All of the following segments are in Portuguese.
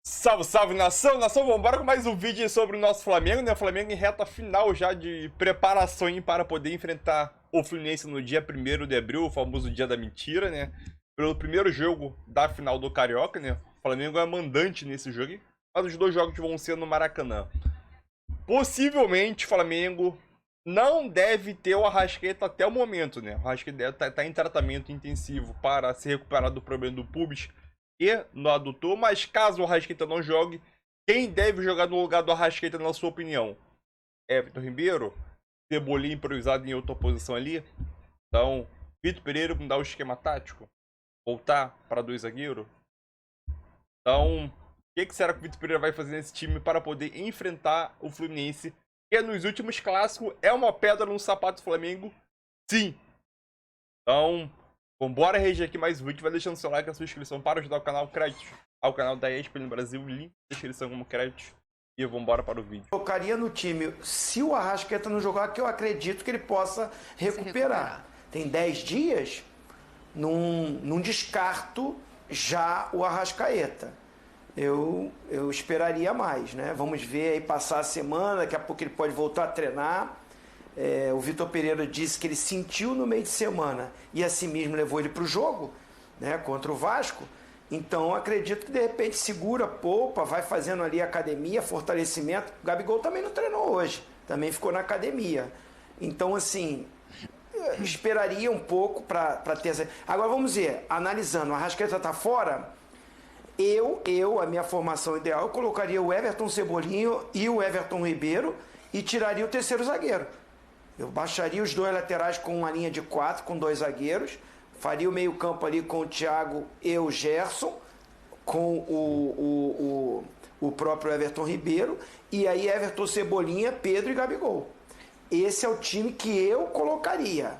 Salve, salve, nação! Nação, vamos embora com mais um vídeo sobre o nosso Flamengo, né? O Flamengo em reta final já de preparação para poder enfrentar o Fluminense no dia 1º de abril, o famoso dia da mentira, né? Pelo primeiro jogo da final do Carioca, né? O Flamengo é mandante nesse jogo, mas os dois jogos vão ser no Maracanã. Possivelmente o Flamengo não deve ter o Arrascaeta até o momento, né? O Arrascaeta tá em tratamento intensivo para se recuperar do problema do pubis e no adutor, mas caso o Arrascaeta não jogue, quem deve jogar no lugar do Arrascaeta, na sua opinião? Everton Ribeiro? Cebolinha improvisado em outra posição ali? Então, Vitor Pereira mudar o esquema tático? Voltar para dois zagueiros? Então, o que será que o Vitor Pereira vai fazer nesse time para poder enfrentar o Fluminense, que nos últimos clássicos é uma pedra no sapato do Flamengo? Sim! Então, vambora reger aqui mais um vídeo, vai deixando seu like, a sua inscrição para ajudar o canal, crédito ao canal da ESPN Brasil, link na descrição como crédito, e vambora para o vídeo. Colocaria no time, se o Arrascaeta não jogar, que eu acredito que ele possa recuperar. Tem 10 dias, não descarto já o Arrascaeta. Eu esperaria mais, né? Vamos ver aí passar a semana, daqui a pouco ele pode voltar a treinar. O Vitor Pereira disse que ele sentiu no meio de semana e assim mesmo levou ele para o jogo, né, contra o Vasco. Então acredito que de repente segura, poupa, vai fazendo ali academia, fortalecimento. O Gabigol também não treinou hoje, também ficou na academia. Então assim, esperaria um pouco para ter essa... Agora vamos ver, analisando, o Arrascaeta está fora. A minha formação ideal, eu colocaria o Everton Cebolinha e o Everton Ribeiro e tiraria o terceiro zagueiro. Eu baixaria os dois laterais com uma linha de 4, com dois zagueiros. Faria o meio campo ali com o Thiago e o Gerson, com o próprio Everton Ribeiro. E aí Everton, Cebolinha, Pedro e Gabigol. Esse é o time que eu colocaria,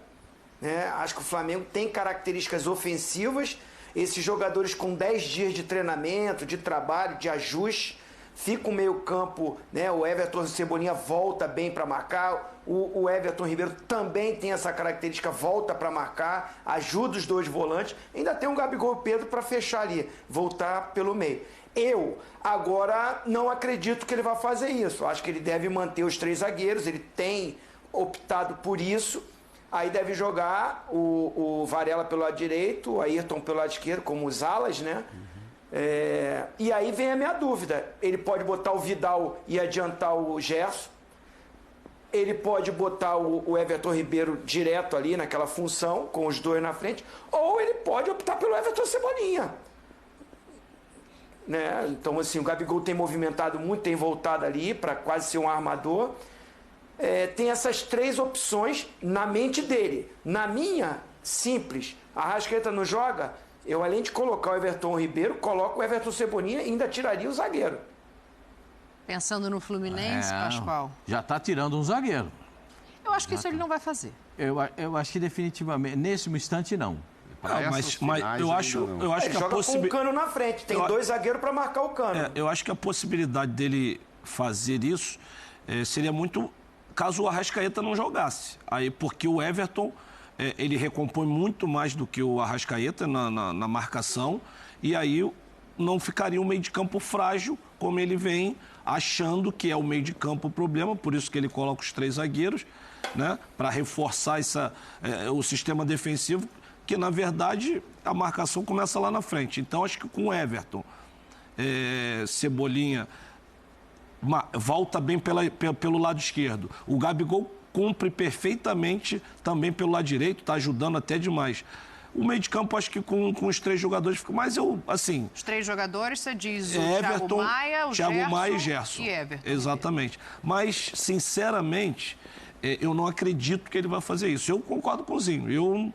né? Acho que o Flamengo tem características ofensivas. Esses jogadores com 10 dias de treinamento, de trabalho, de ajuste, fica o meio campo, né? O Everton Cebolinha volta bem para marcar, o Everton Ribeiro também tem essa característica, volta para marcar, ajuda os dois volantes, ainda tem um Gabigol e Pedro para fechar ali, voltar pelo meio. Eu agora não acredito que ele vai fazer isso, acho que ele deve manter os três zagueiros, ele tem optado por isso. Aí deve jogar o Varela pelo lado direito, o Ayrton pelo lado esquerdo, como os alas, né? E aí vem a minha dúvida. Ele pode botar o Vidal e adiantar o Gerson. Ele pode botar o Everton Ribeiro direto ali naquela função, com os dois na frente. Ou ele pode optar pelo Everton Cebolinha. Né? Então, assim, o Gabigol tem movimentado muito, tem voltado ali para quase ser um armador. Tem essas três opções na mente dele. Na minha, simples. A Arrascaeta não joga, eu além de colocar o Everton Ribeiro, coloco o Everton Cebolinha e ainda tiraria o zagueiro. Pensando no Fluminense, Pascoal? Já está tirando um zagueiro. Eu acho que isso ele não vai fazer. Eu acho que definitivamente, nesse instante, não. Mas eu acho Ele que joga com o Cano na frente, tem dois zagueiros para marcar o Cano. eu acho que a possibilidade dele fazer isso seria muito caso o Arrascaeta não jogasse. Aí, porque o Everton, ele recompõe muito mais do que o Arrascaeta na marcação, e aí não ficaria um meio de campo frágil, como ele vem achando que é o meio de campo o problema, por isso que ele coloca os três zagueiros, né, para reforçar o sistema defensivo, que na verdade a marcação começa lá na frente. Então acho que com o Everton, Cebolinha volta bem pelo lado esquerdo. O Gabigol cumpre perfeitamente também pelo lado direito, está ajudando até demais. O meio de campo, acho que com os três jogadores fica. Mas assim. Os três jogadores, você diz o Everton, Thiago Maia, e Gerson. E Everton. Exatamente. Mas, sinceramente, eu não acredito que ele vai fazer isso. Eu concordo com o Zinho. Eu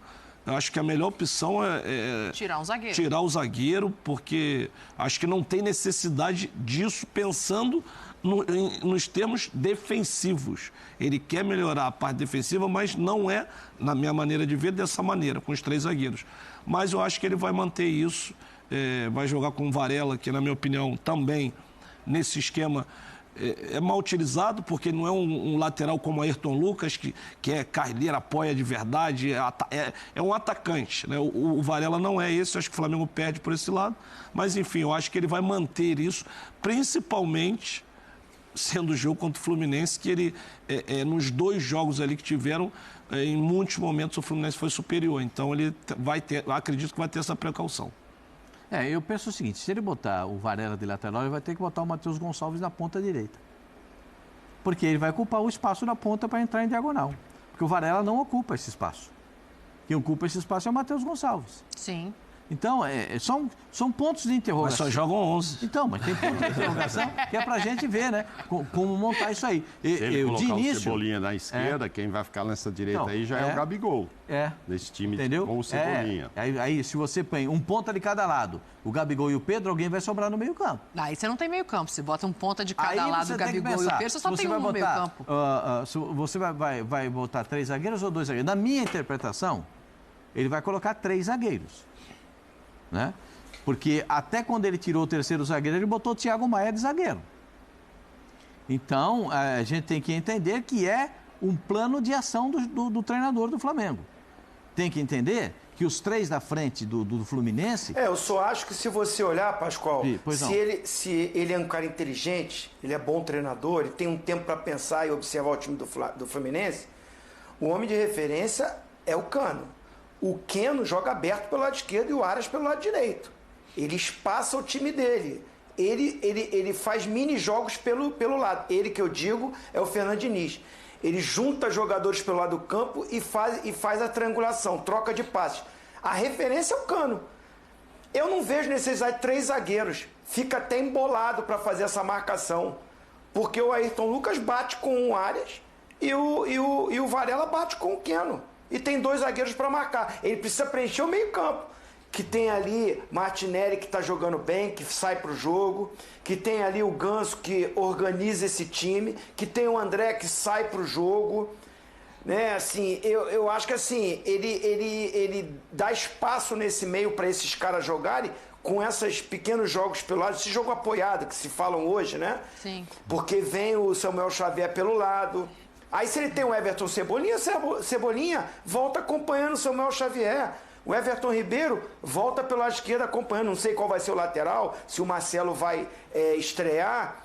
acho que a melhor opção é tirar um zagueiro. Tirar o zagueiro, porque acho que não tem necessidade disso, pensando nos termos defensivos. Ele quer melhorar a parte defensiva, mas não é, na minha maneira de ver, dessa maneira, com os três zagueiros. Mas eu acho que ele vai manter isso, vai jogar com o Varela, que, na minha opinião, também, nesse esquema, é mal utilizado, porque não é um lateral como o Ayrton Lucas, que é carreira, apoia de verdade, é um atacante, né? O Varela não é esse, acho que o Flamengo perde por esse lado, mas enfim, eu acho que ele vai manter isso, principalmente sendo o jogo contra o Fluminense, que ele, nos 2 jogos ali que tiveram, em muitos momentos o Fluminense foi superior, então ele vai ter, acredito que vai ter essa precaução. Eu penso o seguinte, se ele botar o Varela de lateral, ele vai ter que botar o Matheus Gonçalves na ponta direita. Porque ele vai ocupar o espaço na ponta para entrar em diagonal. Porque o Varela não ocupa esse espaço. Quem ocupa esse espaço é o Matheus Gonçalves. Sim. Então, são pontos de interrogação. Mas só jogam 11. Então, mas tem pontos de interrogação que é pra gente ver, né? Como montar isso aí. Se ele colocar de início, o Cebolinha na esquerda, quem vai ficar nessa direita aí já é o Gabigol. Nesse time entendeu? com o Cebolinha. Aí, se você põe um ponta de cada lado, o Gabigol e o Pedro, alguém vai sobrar no meio campo. Aí você não tem meio campo. Você bota um ponta de cada Aí lado, você o tem que Gabigol e o pensar, Pedro, você só tem um no meio campo. Você vai botar 3 zagueiros ou 2 zagueiros? Na minha interpretação, ele vai colocar 3 zagueiros. Né? Porque até quando ele tirou o terceiro zagueiro, ele botou o Thiago Maia de zagueiro. Então, a gente tem que entender que é um plano de ação do treinador do Flamengo. Tem que entender que os 3 da frente do Fluminense... Eu só acho que se você olhar, Pascoal, se ele é um cara inteligente, ele é bom treinador, ele tem um tempo para pensar e observar o time do Fluminense, o homem de referência é o Cano. O Keno joga aberto pelo lado esquerdo e o Aras pelo lado direito. Ele espaça o time dele. Ele faz mini-jogos pelo lado. Ele, que eu digo, é o Fernando Diniz. Ele junta jogadores pelo lado do campo e faz a triangulação, troca de passes. A referência é o Cano. Eu não vejo necessidade de 3 zagueiros. Fica até embolado para fazer essa marcação. Porque o Ayrton Lucas bate com o Arias e o Varela bate com o Keno. E tem 2 zagueiros para marcar. Ele precisa preencher o meio-campo. Que tem ali Martinelli, que está jogando bem, que sai para o jogo. Que tem ali o Ganso, que organiza esse time. Que tem o André, que sai para o jogo. Né? Assim, eu acho que assim, ele dá espaço nesse meio para esses caras jogarem com esses pequenos jogos pelo lado. Esse jogo apoiado que se falam hoje, né? Sim. Porque vem o Samuel Xavier pelo lado. Aí se ele tem o Everton Cebolinha volta acompanhando o Samuel Xavier. O Everton Ribeiro volta pelo lado esquerdo acompanhando. Não sei qual vai ser o lateral, se o Marcelo vai estrear.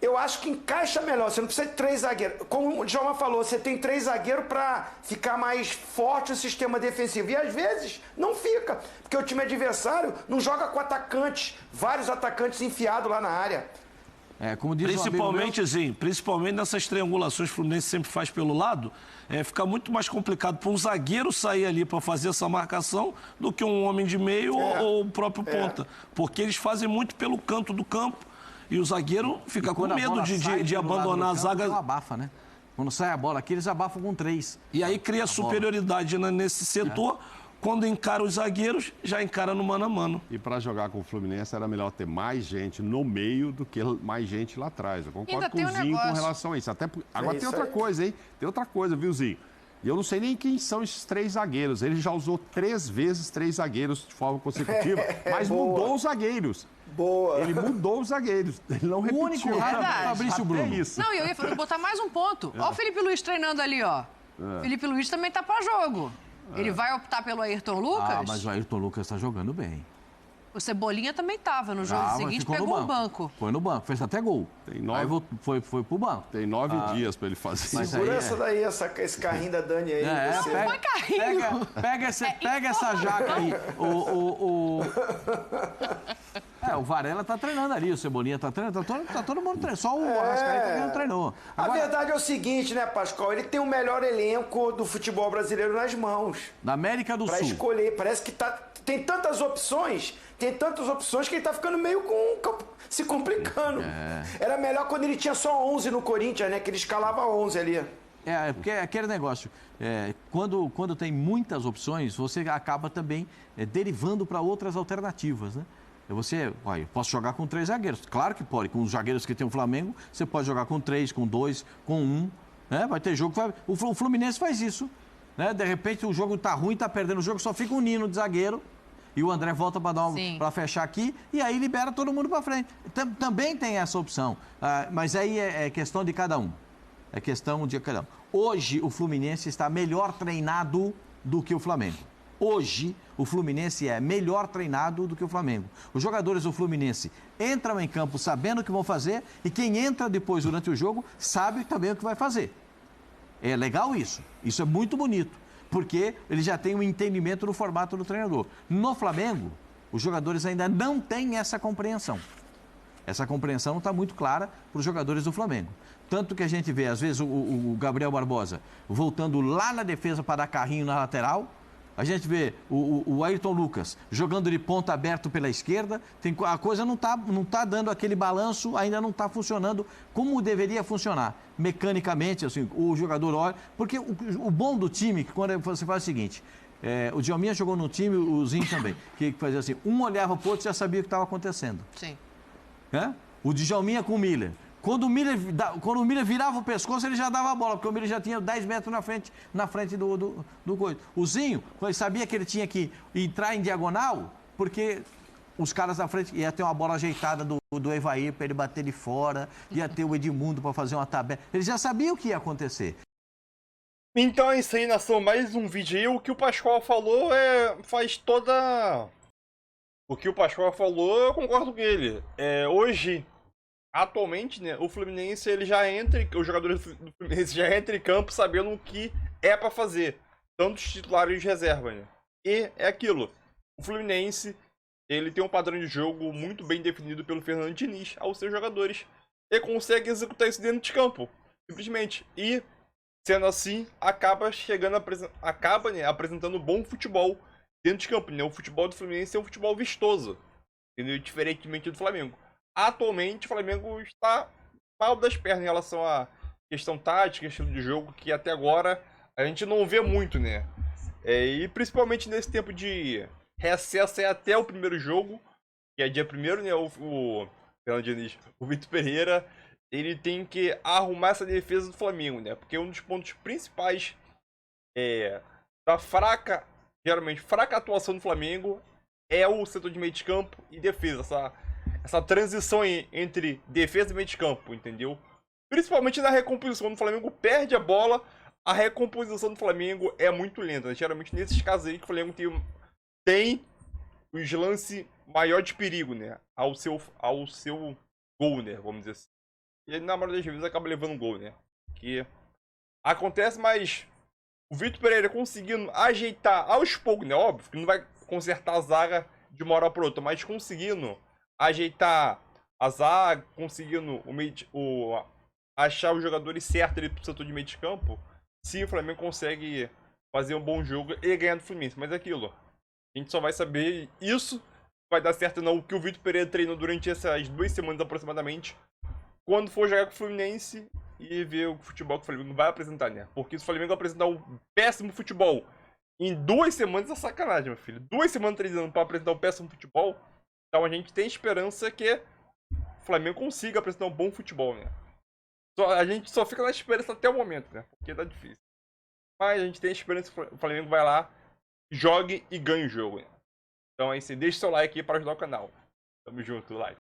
Eu acho que encaixa melhor. Você não precisa de 3 zagueiros. Como o Djalma falou, você tem 3 zagueiros para ficar mais forte o sistema defensivo. E às vezes não fica, porque o time adversário não joga com atacantes, vários atacantes enfiados lá na área. Como diz principalmente nessas triangulações que o Fluminense sempre faz pelo lado, fica muito mais complicado para um zagueiro sair ali para fazer essa marcação do que um homem de meio ou o próprio ponta. Porque eles fazem muito pelo canto do campo e o zagueiro fica com medo de abandonar a zaga. Abafa, né? Quando sai a bola aqui, eles abafam com 3. E aí cria superioridade nesse setor. Quando encara os zagueiros, já encara no mano a mano. E para jogar com o Fluminense era melhor ter mais gente no meio do que mais gente lá atrás. Eu concordo com o Zinho com relação a isso. Agora tem outra coisa, hein? Tem outra coisa, viu, Zinho? E eu não sei nem quem são esses 3 zagueiros. Ele já usou 3 vezes 3 zagueiros de forma consecutiva, mas mudou os zagueiros. Boa. Ele mudou os zagueiros. Ele não repetiu. O único Fabrício Bruno. Isso. Não, eu ia botar mais um ponto. Ó o Felipe Luiz treinando ali, ó. Felipe Luiz também tá para jogo. Ele vai optar pelo Ayrton Lucas? Mas o Ayrton Lucas está jogando bem. O Cebolinha também estava no jogo seguinte, pegou o banco. Foi no banco, fez até gol. Aí foi pro banco. Tem 9 dias para ele fazer isso. Segura essa daí, esse carrinho da Dani aí. Não foi carrinho. Pega essa jaca aí. O Varela tá treinando ali, o Cebolinha tá treinando, tá todo mundo treinando. Só o Arrascaeta que não treinou. A verdade é o seguinte, né, Pascoal? Ele tem o melhor elenco do futebol brasileiro nas mãos. Da América do Sul. Pra escolher. Parece que tem tantas opções que ele tá ficando meio se complicando. Era melhor quando ele tinha só 11 no Corinthians, né? Que ele escalava 11 ali. Porque é aquele negócio, quando tem muitas opções, você acaba também derivando para outras alternativas, né? Eu posso jogar com 3 zagueiros. Claro que pode. Com os zagueiros que tem o Flamengo, você pode jogar com 3, com 2, com 1. Né? Vai ter jogo. O Fluminense faz isso. Né? De repente o jogo tá ruim, tá perdendo o jogo, só fica um Nino de zagueiro. e o André volta para fechar aqui e aí libera todo mundo para frente. Também tem essa opção, mas aí é questão de cada um. É questão de cada um. Hoje o Fluminense está melhor treinado do que o Flamengo. Hoje, o Fluminense é melhor treinado do que o Flamengo. Os jogadores do Fluminense entram em campo sabendo o que vão fazer e quem entra depois durante o jogo sabe também o que vai fazer. É legal isso. Isso é muito bonito, porque ele já tem um entendimento do formato do treinador. No Flamengo, os jogadores ainda não têm essa compreensão. Essa compreensão não está muito clara para os jogadores do Flamengo. Tanto que a gente vê, às vezes, o Gabriel Barbosa voltando lá na defesa para dar carrinho na lateral. A gente vê o Ayrton Lucas jogando de ponta aberto pela esquerda. A coisa não tá dando aquele balanço, ainda não está funcionando como deveria funcionar. Mecanicamente, assim, o jogador olha... Porque o bom do time, quando você faz o seguinte... o Djalminha jogou no time, o Zinho também, que fazia assim, um olhava para o outro e já sabia o que estava acontecendo. Sim. O Djalminha com o Miller. Quando o Miller virava o pescoço, ele já dava a bola, porque o Miller já tinha 10 metros na frente do coisa. O Zinho, ele sabia que ele tinha que entrar em diagonal, porque os caras da frente ia ter uma bola ajeitada do Evair para ele bater de fora, ia ter o Edmundo para fazer uma tabela. Ele já sabia o que ia acontecer. Então é isso aí, nação. Mais um vídeo aí. O que o Pascoal falou faz toda... O que o Pascoal falou, eu concordo com ele. Hoje... Atualmente, né, o Fluminense, os jogadores do Fluminense já entram em campo sabendo o que é pra fazer. Tanto os titulares e os reservas, né? E é aquilo. O Fluminense, ele tem um padrão de jogo muito bem definido pelo Fernando Diniz aos seus jogadores. E consegue executar isso dentro de campo. Simplesmente. E, sendo assim, acaba apresentando bom futebol dentro de campo, né? O futebol do Fluminense é um futebol vistoso. Entendeu? Diferentemente do Flamengo. Atualmente, o Flamengo está mal das pernas em relação à questão tática, estilo de jogo, que até agora a gente não vê muito, né? E principalmente nesse tempo de recesso até o primeiro jogo, que é dia 1º, né? O Fernando Diniz, o Vitor Pereira, ele tem que arrumar essa defesa do Flamengo, né? Porque um dos pontos principais da geralmente fraca atuação do Flamengo é o setor de meio de campo e defesa, essa transição entre defesa e meio de campo, entendeu? Principalmente na recomposição do Flamengo, perde a bola, a recomposição do Flamengo é muito lenta. Geralmente nesses casos aí que o Flamengo tem os lances maior de perigo, né? Ao seu gol, né? Vamos dizer assim. E na maioria das vezes acaba levando gol, né? Que acontece, mas o Vitor Pereira conseguindo ajeitar aos poucos, né? Óbvio que não vai consertar a zaga de uma hora para outra, mas conseguindo ajeitar a zaga, conseguindo achar os jogadores certos ali pro setor de meio de campo, sim, o Flamengo consegue fazer um bom jogo e ganhar do Fluminense. Mas é aquilo, a gente só vai saber isso, vai dar certo ou não, o que o Vitor Pereira treinou durante essas 2 semanas aproximadamente, quando for jogar com o Fluminense e ver o futebol que o Flamengo vai apresentar, né? Porque se o Flamengo apresentar um péssimo futebol em 2 semanas é sacanagem, meu filho. 2 semanas treinando para apresentar um péssimo futebol. Então a gente tem esperança que o Flamengo consiga apresentar um bom futebol, né? A gente só fica na esperança até o momento, né? Porque tá difícil. Mas a gente tem esperança que o Flamengo vai lá, jogue e ganhe o jogo, né? Então é isso aí. Deixa seu like aí para ajudar o canal. Tamo junto, like.